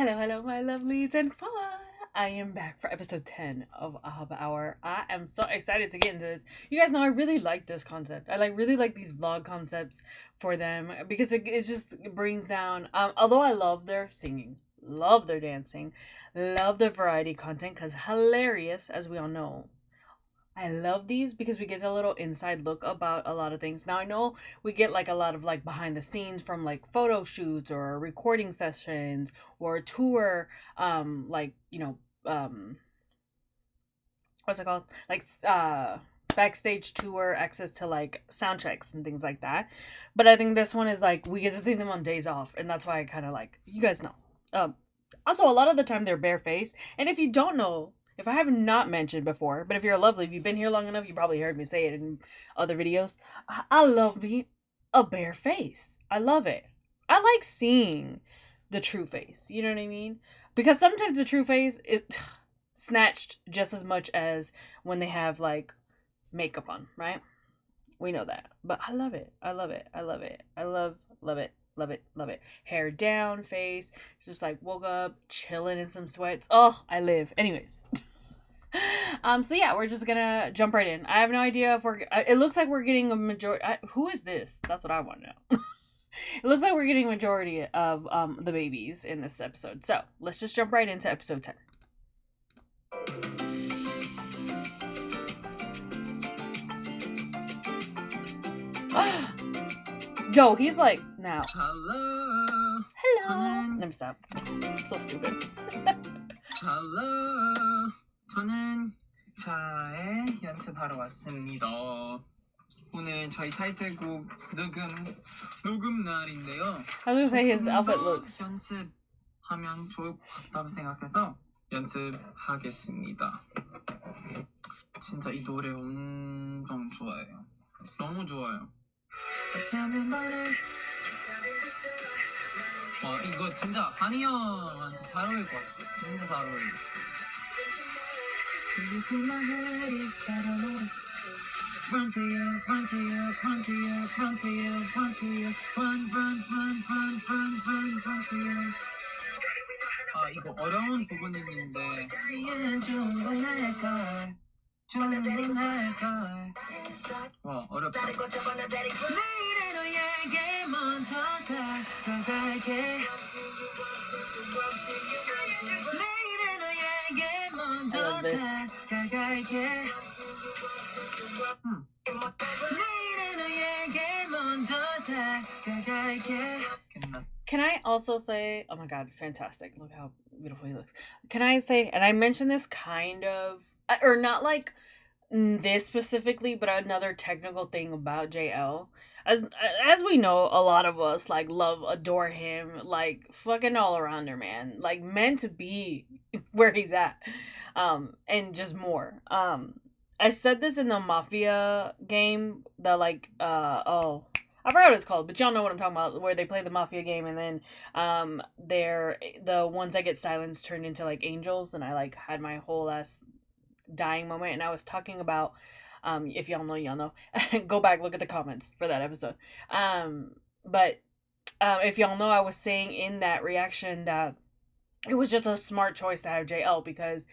Hello, hello, my lovelies and fun. I am back for episode 10 of Ahhhh I am so excited to get into this. You guys know I really like this concept. I really like these vlog concepts for them because it just brings down. Although I love their singing, love their dancing, love the variety content because hilarious, as we all know. I love these because we get a little inside look about a lot of things. Now I know we get like a lot of like behind the scenes from like photo shoots or recording sessions or tour what's it called? Backstage tour access to like sound checks and things like that. But I think this one is like we get to see them on days off and that's why I kind of like you guys know. Also a lot of the time they're barefaced and if you don't know if I have not mentioned before, but if you're lovely, if you've been here long enough, you probably heard me say it in other videos. I love me a bare face. I love it. I like seeing the true face. You know what I mean? Because sometimes the true face it snatched just as much as when they have like makeup on, right? We know that. But I love it. I love it. I love it. I love it. Love it. Love it. Hair down, face. Just like woke up, chilling in some sweats. Oh, I live. Anyways. So yeah, we're just gonna jump right in. I have no idea if we're. It looks like we're getting a majority. Who is this? That's what I want to know. It looks like we're getting a majority of the babies in this episode. So let's just jump right into episode 10. Yo, he's like now. Hello. Hello. Let me stop. I'm so stupid. Hello. 저는 차에 연습하러 왔습니다. 오늘 저희 타이틀곡 녹음 날인데요. I was gonna say his outfit looks. 연습하면 좋을 것 같다고 생각해서 연습하겠습니다. 진짜 이 노래 엄청 좋아해요. 너무 좋아요. 이거 진짜 한이 형한테 잘 어울릴 것 같아. 진짜 잘 어울려. Run to you, run to you, run to you, run to you, run to you, run to you. 이거 어려운 부분이 있는데. 와, 어렵다. 내일의 너에게 먼저 다가갈게. 내일의 너에게 먼저 다가갈게. 내일의 너에게 먼저 다가갈게. Can I also say, oh my god, fantastic. Look how beautiful he looks. Can I say, and I mentioned this kind of, or not like this specifically, but another technical thing about JL. As we know, a lot of us like love, adore him, like fucking all around her, man. Like meant to be where he's at. And just more. I said this in the Mafia game, the I forgot what it's called, but y'all know what I'm talking about, where they play the Mafia game and then they're the ones that get silenced turned into like angels, and I like had my whole ass dying moment, and I was talking about if y'all know go back, look at the comments for that episode. But if y'all know, I was saying in that reaction that it was just a smart choice to have JL because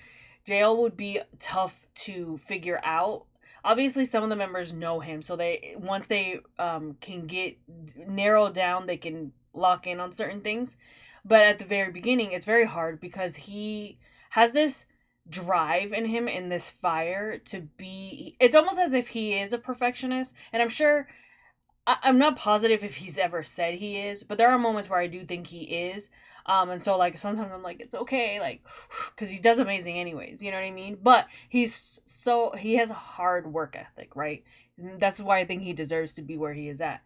JL would be tough to figure out. Obviously some of the members know him, so they once they can get narrowed down, they can lock in on certain things. But at the very beginning it's very hard because he has this drive in him and this fire to be, it's almost as if he is a perfectionist, and I'm sure I'm not positive if he's ever said he is, but there are moments where I do think he is. And so like sometimes I'm like, it's okay, like, because he does amazing anyways, you know what I mean? But he has a hard work ethic, right? That's why I think he deserves to be where he is at.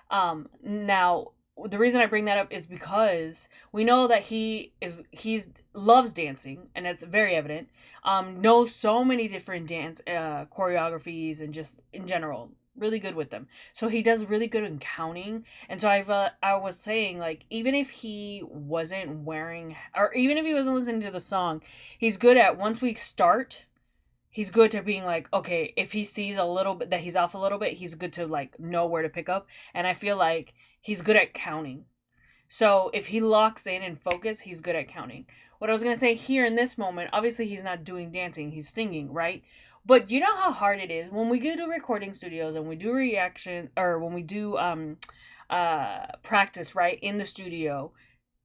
Now the reason I bring that up is because we know that he's loves dancing, and it's very evident. Knows so many different dance choreographies and just in general really good with them. So he does really good in counting. And so I was saying, like, even if he wasn't wearing, or even if he wasn't listening to the song, he's good at, once we start, he's good to being like, okay, if he sees a little bit that he's off a little bit, he's good to like know where to pick up. And I feel like he's good at counting. So if he locks in and focus, he's good at counting. What I was gonna say here in this moment, obviously he's not doing dancing, he's singing, right? But you know how hard it is when we go to recording studios and we do reaction, or when we do practice, right, in the studio.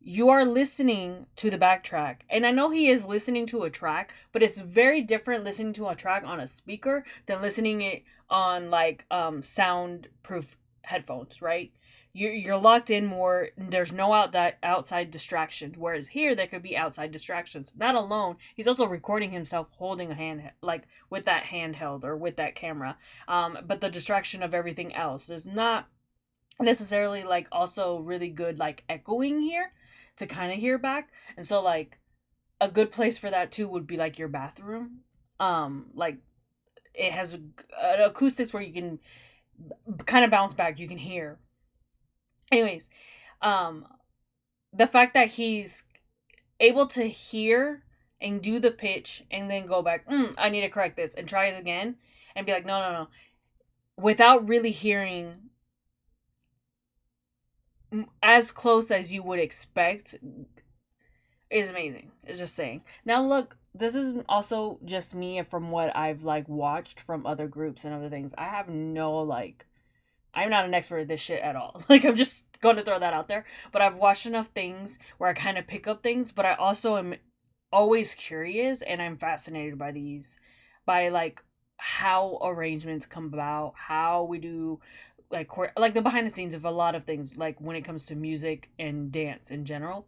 You are listening to the backtrack. And I know he is listening to a track, but it's very different listening to a track on a speaker than listening it on like soundproof headphones, right? You're locked in more. There's no outside distractions. Whereas here, there could be outside distractions. That alone, he's also recording himself holding a hand, like with that handheld or with that camera. But the distraction of everything else is not necessarily like also really good like echoing here to kind of hear back. And so like a good place for that too would be like your bathroom. Like it has acoustics where you can kind of bounce back, you can hear. Anyways, um the fact that he's able to hear and do the pitch and then go back, I need to correct this and try it again and be like, no, no, no, without really hearing as close as you would expect is amazing. It's just saying. Now look, this is also just me from what I've like watched from other groups and other things. I have no like I'm not an expert at this shit at all. Like I'm just going to throw that out there, but I've watched enough things where I kind of pick up things, but I also am always curious and I'm fascinated by these by like how arrangements come about, how we do like the behind the scenes of a lot of things like when it comes to music and dance in general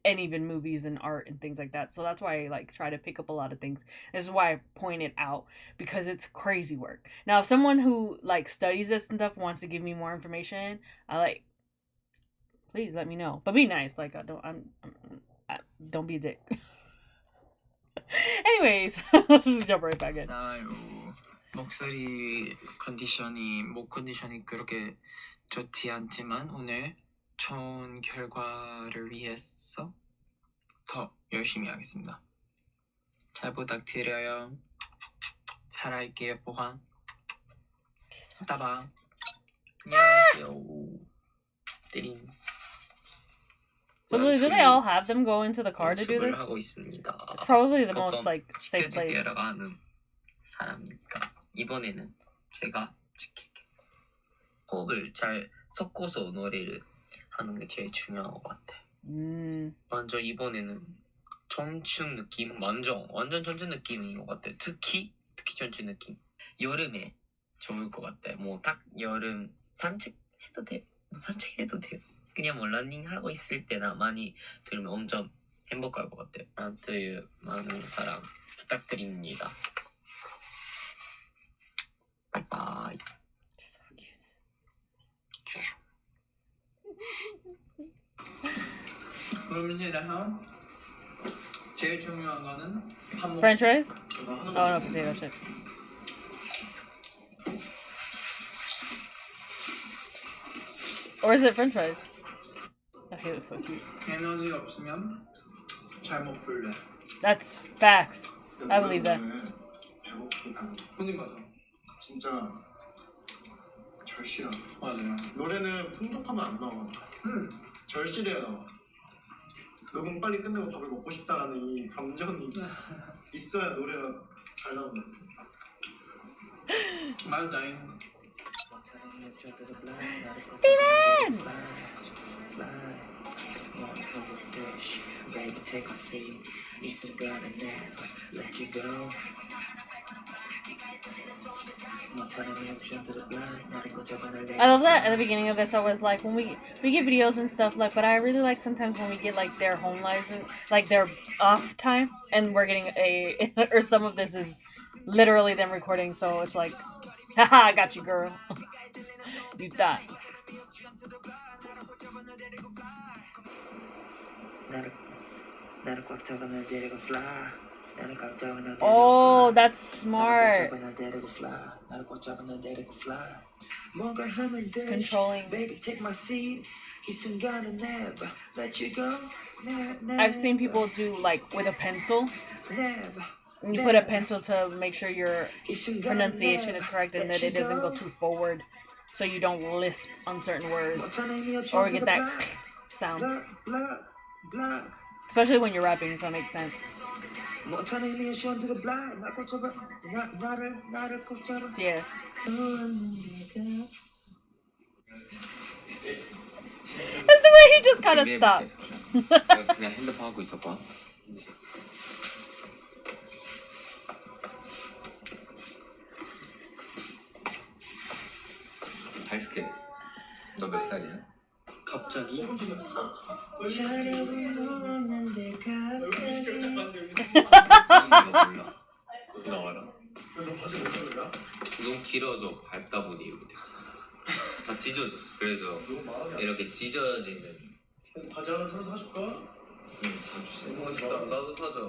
and even movies and art and things like that. So that's why I like try to pick up a lot of things. This is why I point it out because it's crazy work. Now, if someone who like studies this and stuff wants to give me more information, I like please let me know. But be nice. Like don't be a dick. Anyways, let's just jump right back in. 목소리 컨디션이 목 컨디션이 그렇게 좋지 않지만 오늘 좋은 결과를 위해서 더 열심히 하겠습니다. 잘 부탁드려요. 잘할게요, 보한. 따봐. 안녕하세요. 띠링. So do they all have them go into the car to do this? 하고 있습니다. It's probably the most like safe place. 하는 사람이니까 이번에는 제가 지킬게요. 호흡을 잘 섞어서 노래를 하는 게 제일 중요한 것 같아. 먼저 이번에는 전춘 느낌 완전 전춘 느낌인 것 같아. 특히 전춘 느낌. 여름에 좋을 것 같아. 뭐 딱 여름 산책해도 돼. 산책해도 돼. 그냥 뭐 러닝하고 있을 때나 많이 들으면 엄청 행복할 것 같아. 아무튼 많은 사랑 부탁드립니다. 바이바이. 그럼 이제 다음 제일 중요한 거는 밥 French fries? Oh no, potato chips. Or is it French fries? Oh, he looks so cute. 에너지 없으면 잘 못 불래. That's facts. I believe that. 그러니까 진짜 절실하. 맞아요. 노래는 풍족하면 안 나와. 절실해야 나와. 녹음 빨리 끝내고 밥을 먹고 싶다라는 이 감정이 있어야 노래가 잘 나온다. 맞아요. Steven! I love that at the beginning of this. I was like, when we get videos and stuff, like, but I really like sometimes when we get like their home lives and like their off time, and we're getting or some of this is literally them recording, so it's like, haha, I got you, girl. You thought. Oh, that's smart. It's controlling. I've seen people do like with a pencil. You put a pencil to make sure your pronunciation is correct and that it doesn't go too forward, so you don't lisp on certain words or get that sound. Black, black. Especially when you're rapping, so it makes sense. Yeah. That's the way he just kind of stopped. 그냥 핸드폰 하고 있었거든. 다이스케, 너 몇 살이야? 갑자기? 자려고 누웠는데 갑자기. 너 알아? 너 바지 못 입은 거야? 너무 길어서 밟다 보니 이렇게 됐어. 다 찢어졌어. 그래서 너무 많아. 이렇게 찢어지는. 바지 하나 새로 사줄까? 응, 사주세요. 멋있다. 나도 사줘.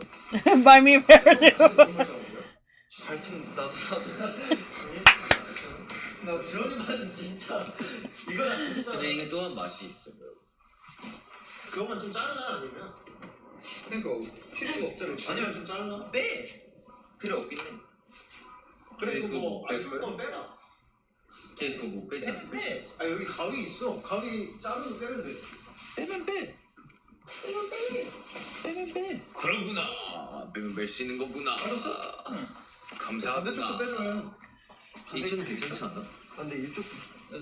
Buy me a pair too. 밟힌 나도 사줘. 나 지원이 바지 진짜 이건 아니잖아. 근데 이게 또한 맛이 있어. 그것만 좀 잘라 아니면? 그러니까 필요가 없잖아. 아니면 좀 잘라? 빼. 필요 없긴 해. 그래 그거 그거 못 안 뺄 줄 거야? 거면 빼라. 걔 그거 못 빼지. 빼. 아 여기 가위 있어. 가위 자르고 빼면 돼. 빼면 빼. 빼면 빼. 빼면 빼. 그러구나. 빼면 뺄 수 있는 거구나. 알았어. 감사하구나. 반대쪽도 빼줘요. 이쯤 괜찮지 않나? 근데 이쪽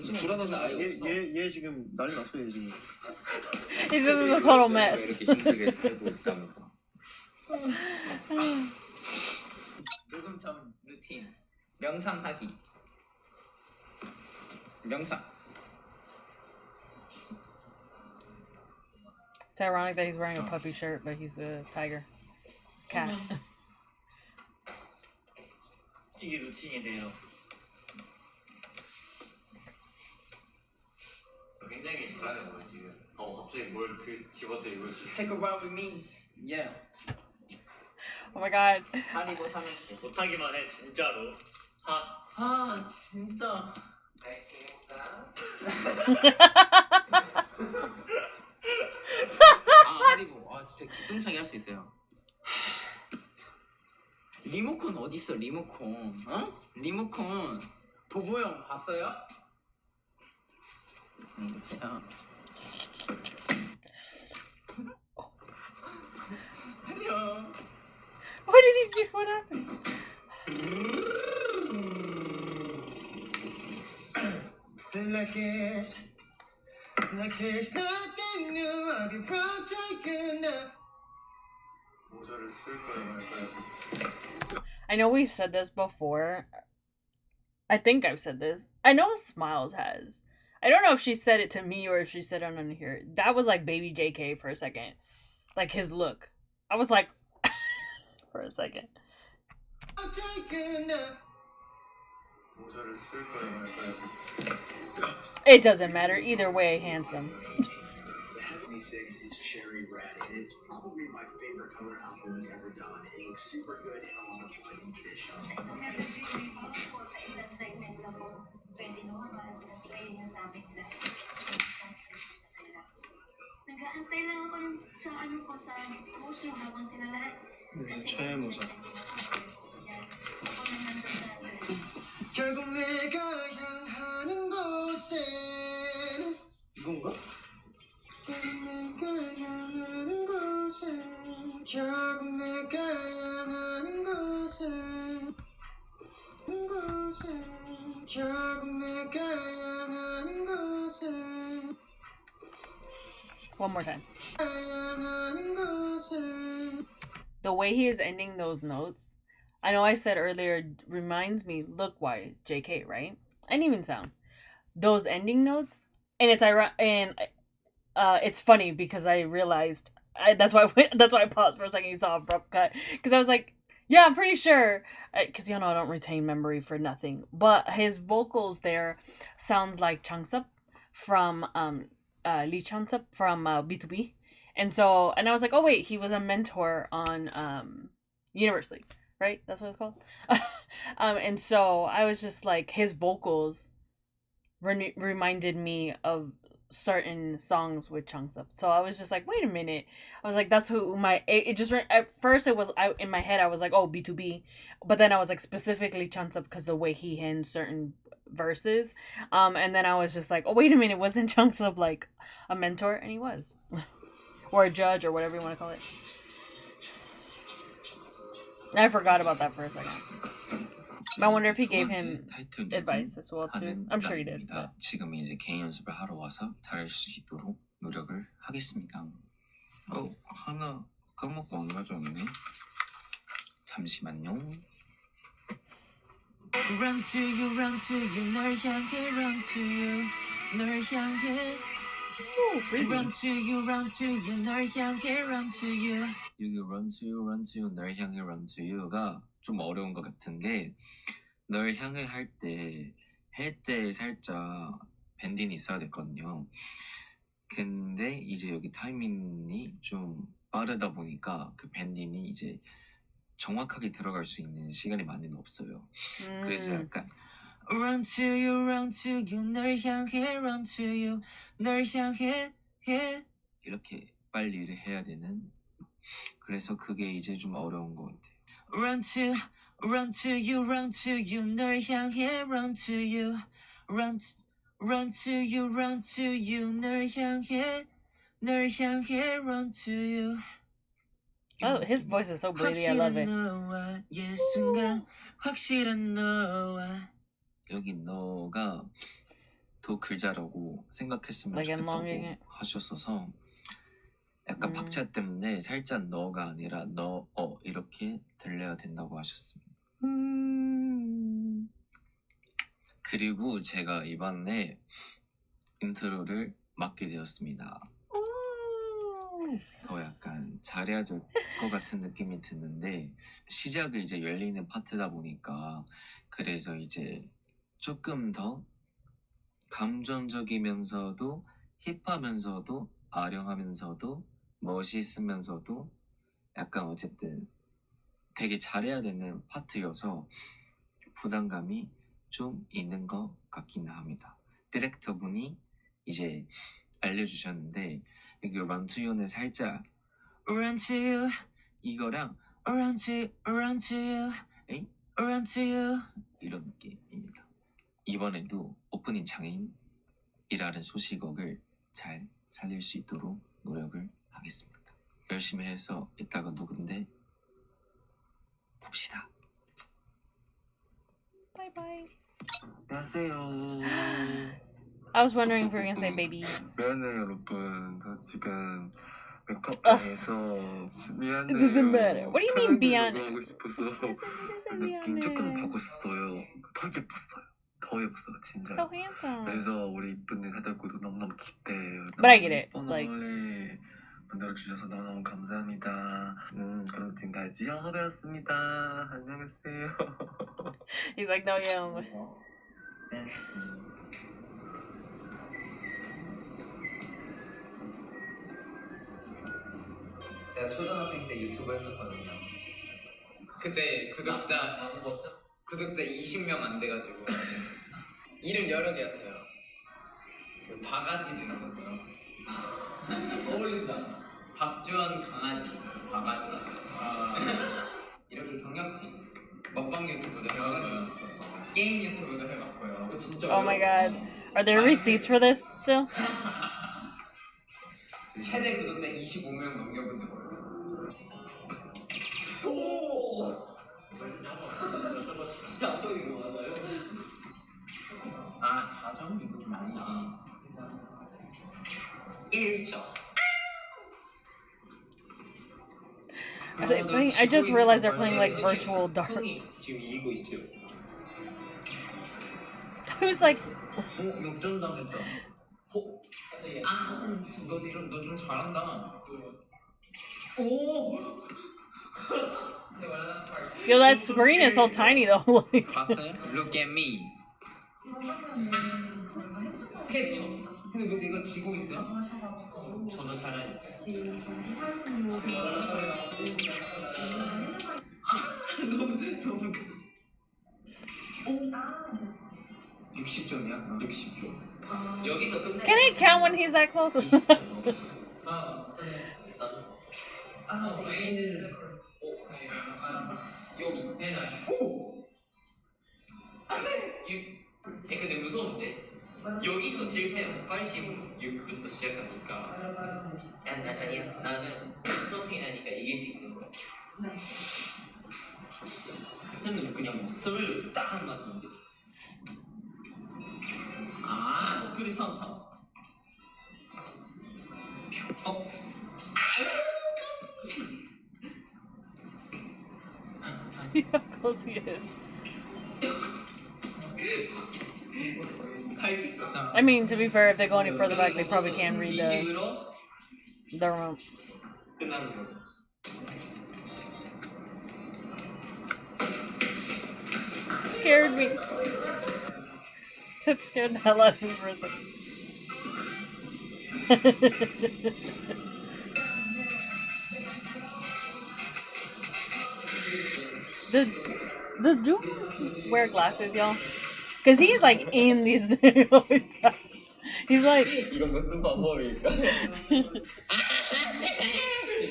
좀 불안하다. 아예 없어. 얘 지금 난리 났어 얘 지금. This is a total mess. 이렇게 힘들게 살고 있다는 거. 녹음 전 루틴 명상하기. 명상. It's ironic that he's wearing a puppy shirt, but he's a tiger. Cat. 이게 루틴이래요. 굉장히 불안해 보여 지금. 갑자기 뭘 집어들이고 싶어. Take a ride with me. Yeah. Oh my god. 하리보 삼행시. 못하기만 해 진짜로. 아 진짜. 하리보. 아 진짜 기똥차게 할 수 있어요. 리모컨 어디 있어? 리모컨. 어? 리모컨. 보보형 봤어요? 진짜. 안녕. What did he do? What happened? Like it's nothing new. I'll be proud to you now. 모자를 쓸 거야 말 거야. I know we've said this before. I think I've said this. I know Smiles has. I don't know if she said it to me or if she said it on here. That was like baby JK for a second. Like his look. I was like, for a second. 모자를 쓸 거야 말 거야. It doesn't matter. Either way, handsome. The Heavenly Six is cherry red, and it's probably my favorite color Apple has ever done. It looks super good in a lot of lighting conditions. Sa isang nag-review po sa isang segment na po, pwede lumabas kasi kayo nasabi nila. Nag-aantay lang ako sa ano po sa puso habang sila lahat. 최애 모자. Ako na nandun sa 결국 내가 향하는 곳엔 이건가? 내가 향하는 곳엔 결국 내가 향하는 곳엔 결국 내가 향하는 곳엔 One more time. 향하는 곳엔 The way he is ending those notes, I know I said earlier, reminds me, look why JK, right? And even sound. Those ending notes, and it's it's funny because I realized that's why I paused for a second. You saw abrupt cut because I was like, yeah, I'm pretty sure, because you know I don't retain memory for nothing. But his vocals there sounds like Changsup from Lee Changsup from B2B. And I was like, oh wait, he was a mentor on Universe League, right? That's what it's called. And so I was just like, his vocals reminded me of certain songs with Changsup. So I was just like, wait a minute. I was like, that's who at first it was in my head. I was like, oh, B2B, but then I was like specifically Changsup because the way he hands certain verses. And then I was just like, oh wait a minute, wasn't Jungsub like a mentor? And he was. Or a judge, or whatever you want to call it. I forgot about that for a second. I wonder if he gave him advice as well too. I'm sure he did. But. 지금 이제 개인 연습을 하러 와서 잘할 수 있도록 노력을 하겠습니다. 하나 까먹고 안 가져왔네. 잠시만요. Run to you, 널 향해, run to you, 널 향해. Run to you, 널 향해, run to you. 여기 run to you, 널 향해, run to you가 좀 어려운 것 같은 게 널 향해 할 때 해 때 살짝 밴딩이 있어야 됐거든요. 근데 이제 여기 타이밍이 좀 빠르다 보니까 그 밴딩이 이제 정확하게 들어갈 수 있는 시간이 많이 없어요. 그래서 약간 Run to you, 널 향해, run to you, 널 향해, 해 이렇게 빨리 해야 되는. 그래서 그게 이제 좀 어려운 것 같아요. Run to you, 널 향해, run to you, run to you, 널 향해, run to you. Oh, his voice is so breathy. I love it. 여기 너가 더 글자라고 생각했으면 Like 좋겠다고 하셨어서 약간 박자 때문에 살짝 너가 아니라 너, 이렇게 들려야 된다고 하셨습니다. 그리고 제가 이번에 인트로를 맡게 되었습니다. 더 약간 잘해야 될 것 같은 느낌이 드는데 시작을 이제 열리는 파트다 보니까 그래서 이제 조금 더 감정적이면서도 힙하면서도 아령하면서도 멋있으면서도 약간 어쨌든 되게 잘해야 되는 파트여서 부담감이 좀 있는 것 같긴 합니다. 디렉터 분이 이제 알려주셨는데 여기 Run to You는 살짝 Run to You 이거랑 Run to You, Run to You, Run to You 이런 느낌입니다. 이번에도 오프닝 장인이라는 소식어를 잘 살릴 수 있도록 노력을 하겠습니다. 열심히 해서 이따가 녹음돼 봅시다. Bye bye. 안녕하세요. I was wondering if we were gonna say baby. 미안해요 여러분. 저 지금 메이크업방에서 미안해요. It doesn't matter. What do you mean 미안해? 하고 싶어서 느낌 조금 바꿨어요. 더 예뻤어요. 더 예뻤어요 진짜. So handsome. 그래서 우리 이쁜 애 사달구도 너무너무 기대해요. But I get it. Like 만들어주셔서 너무너무 감사합니다. 그럼 지금까지 아허배였습니다. 안녕하세요. he's like, no, yeah. 댄스. 제가 초등학생 때 유튜브 했었거든요. 그때 구독자 20명 안 돼가지고 이름 여러 개였어요. 바가지도 있었고요. 어울린다. 박주원 강아지, 바가지. 이렇게 경력직 먹방 유튜브도 해봤고요. 게임 유튜브도 해봤고요. Oh my god. Are there receipts for this still? 최대 구독자 25명 넘겨본 적 없어요. 오! 진짜 안 보이는 거 맞아요? 4점? 이거 좀 아니지. 1점. I just realized they're playing like virtual darts. 지금 이기고 있어요. Who's like, 역전당했다. 너 좀 잘한다. 오! yo, that screen is so tiny though. Like, 봤어요? Look at me. 캐쳐. 근데 왜 내가 지고 있어요? 저도 잘해요. 너무 60점이야? 60점. 여기서 끝내. can he count when he's that close? 여기. 오! 안돼. 근데 무서운데 여기서 실패하면 86부터 시작하니까 아니야 나는 엔터테인하니까 이길 수 있는 거야. 근데 그냥 스를 딱 맞으면 돼. 아 그래 3 See how close he is. 할 수 있어. I mean, to be fair, if they go any further back, they probably can't read the remote. 끝나는 거죠. Scared me. That scared the hell out of me for a second. Does Doom wear glasses, y'all? Cause he's like in these. He's like. 이건 무슨 방법일까?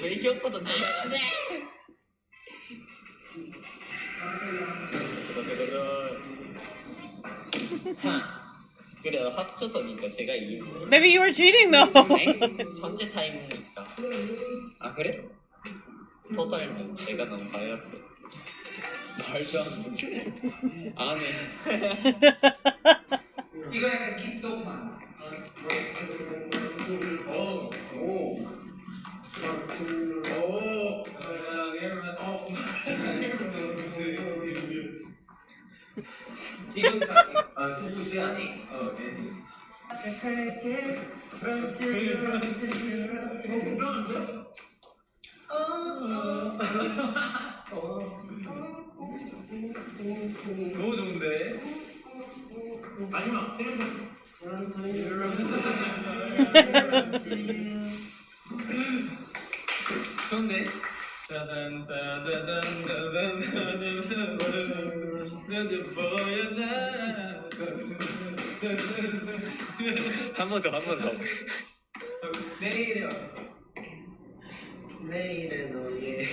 왜 귀엽거든. 그래 합쳐서니까 제가 이긴 거예요. Maybe you were cheating though. 전체 타임이니까. 아 그래? 토탈은 제가 너무 발렸어. 말도 안 돼. 안 해. 이거 약간 깃동만. 오. 오. 이건 다 수부시 아니? 너무 좋은데? 마지막 좋은데? 따단 따다단 따단 너도 보였나? 한 번 더. 내일이요. 내일의 너의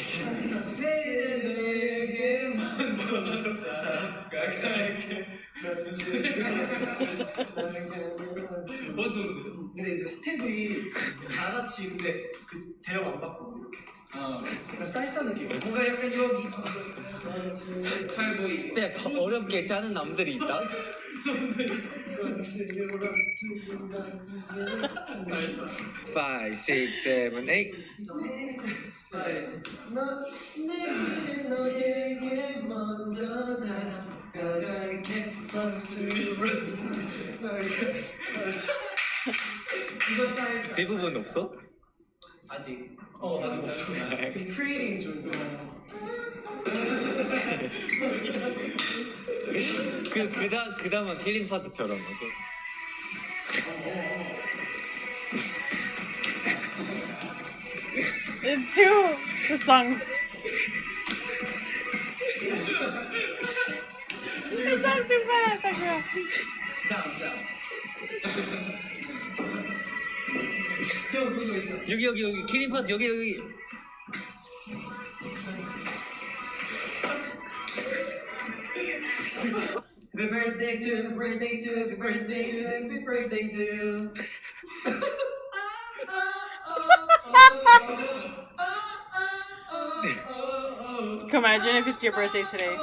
내일의 너에게 먼저 다가갈게. 뭐 좋은데? 근데 이제 스텝이 다 같이 근데 그 대형 안 바꾸고 이렇게 약간 쌀쌀 느낌. 뭔가 약간 여기 정도 잘 보이. 스텝 어렵게 짜는 남들이 있다? 5, 6, 7, 8 내일의 너에게 먼저 다가갈게. 이거 사이즈. 뒷부분 없어? 아직. 아직 없어. He's creating 중. 그 다음은 킬링 파트처럼 오케이? It's too. The song. The song's too fast. I forgot. 다음. 여기 킬링 파트 여기 Happy birthday to, happy birthday to, happy birthday to, happy birthday to. Can you imagine if it's your birthday today?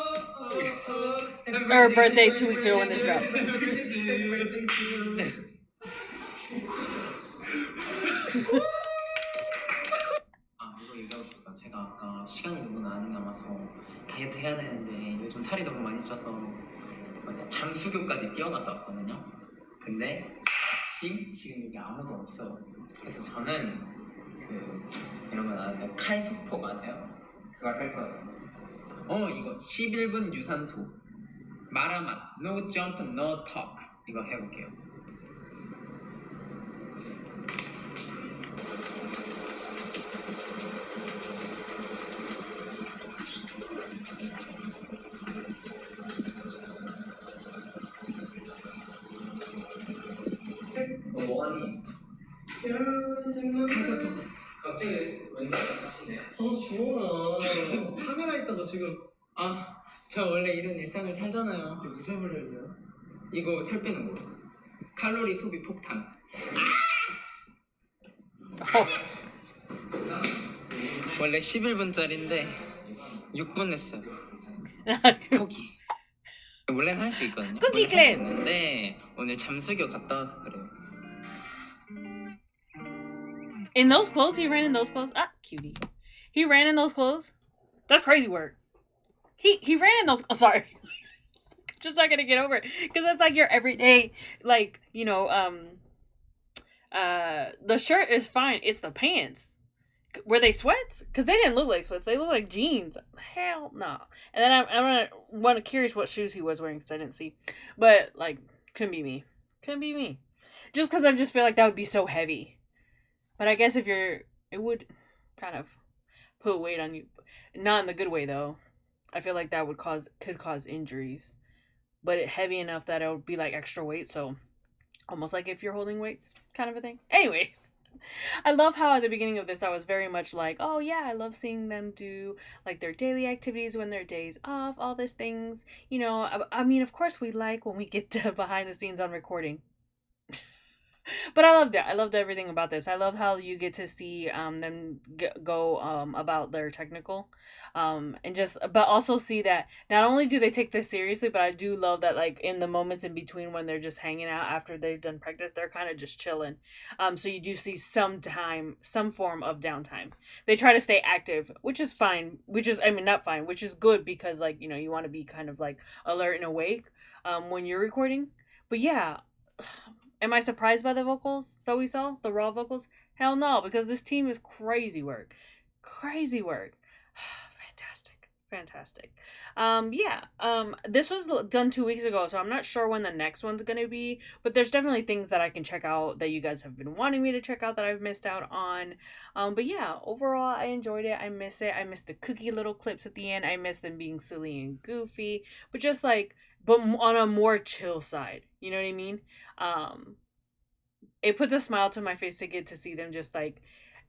Or birthday 2 weeks ago when this dropped. 아 이거 얘기하고 싶다. 제가 아까 시간이 너무 많이 남아서 다이어트 해야 되는데 요즘 살이 너무 많이 쪄서 잠수교까지 뛰어갔다 왔거든요. 근데 마침 지금 여기 아무도 없어요. 그래서 저는 여러분 아세요? 칼소폭 아세요? 그걸 할 거예요. 이거 11분 유산소 마라맛 No jump no talk 이거 해볼게요. 뭐하니? 갑자기 왼쪽 하시네요. 좋아. 카메라 있다고 지금. 저 원래 이런 일상을 살잖아요. 무슨 훈련이야? 이거 살 빼는 거. 칼로리 소비 폭탄. 원래 11분짜리인데 6분 했어요. 포기. 원래는 할 수 있거든요. 쿠키 원래 할수 클랩! 있는데 오늘 잠수교 갔다 와서 그래요. In those clothes? He ran in those clothes? Ah, cutie. He ran in those clothes? That's crazy work. He ran in those... Oh, sorry. Just not gonna get over it. Because that's like your everyday, like, you know, the shirt is fine. It's the pants. Were they sweats? Because they didn't look like sweats. They look like jeans. Hell no. And then I'm curious what shoes he was wearing because I didn't see. But, like, couldn't be me. Couldn't be me. Just because I just feel like that would be so heavy. But I guess if it would kind of put weight on you. Not in the good way, though. I feel like that could cause injuries. But heavy enough that it would be like extra weight. So, almost like if you're holding weights kind of a thing. Anyways. I love how at the beginning of this I was very much like, oh yeah, I love seeing them do like their daily activities when their days off, all these things. You know, I mean, of course we like when we get to behind the scenes on recording. But I loved it. I loved everything about this. I love how you get to see them go about their technical, but also see that not only do they take this seriously, but I do love that like in the moments in between when they're just hanging out after they've done practice, they're kind of just chilling. So you do see some form of downtime. They try to stay active, which is fine. Which is good because like, you know, you want to be kind of like alert and awake when you're recording. But yeah. Am I surprised by the vocals that we saw? The raw vocals? Hell no, because this team is crazy work. Crazy work. Fantastic. This was done 2 weeks ago, so I'm not sure when the next one's gonna be, but there's definitely things that I can check out that you guys have been wanting me to check out that I've missed out on. But yeah, overall, I enjoyed it. I miss it. I miss the cookie little clips at the end. I miss them being silly and goofy, but just like, but on a more chill side. You know what I mean? It puts a smile to my face to get to see them just like,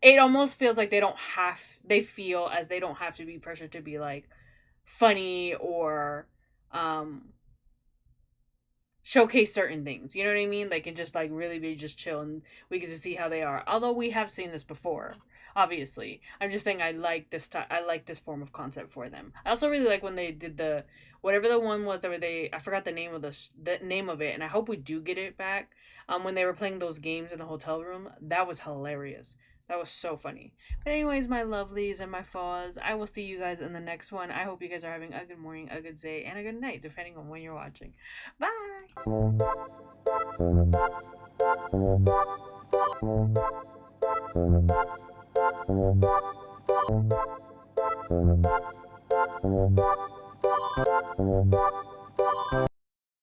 it almost feels like they feel as they don't have to be pressured to be like funny or showcase certain things. You know what I mean? They can just like really be just chill and we get to see how they are. Although we have seen this before, obviously. I'm just saying I like this form of concept for them. I also really like when they did whatever the one was that I forgot the name of the name of it, and I hope we do get it back. When they were playing those games in the hotel room, that was hilarious. That was so funny. But anyways, my lovelies and my falls, I will see you guys in the next one. I hope you guys are having a good morning, a good day, and a good night, depending on when you're watching. Bye!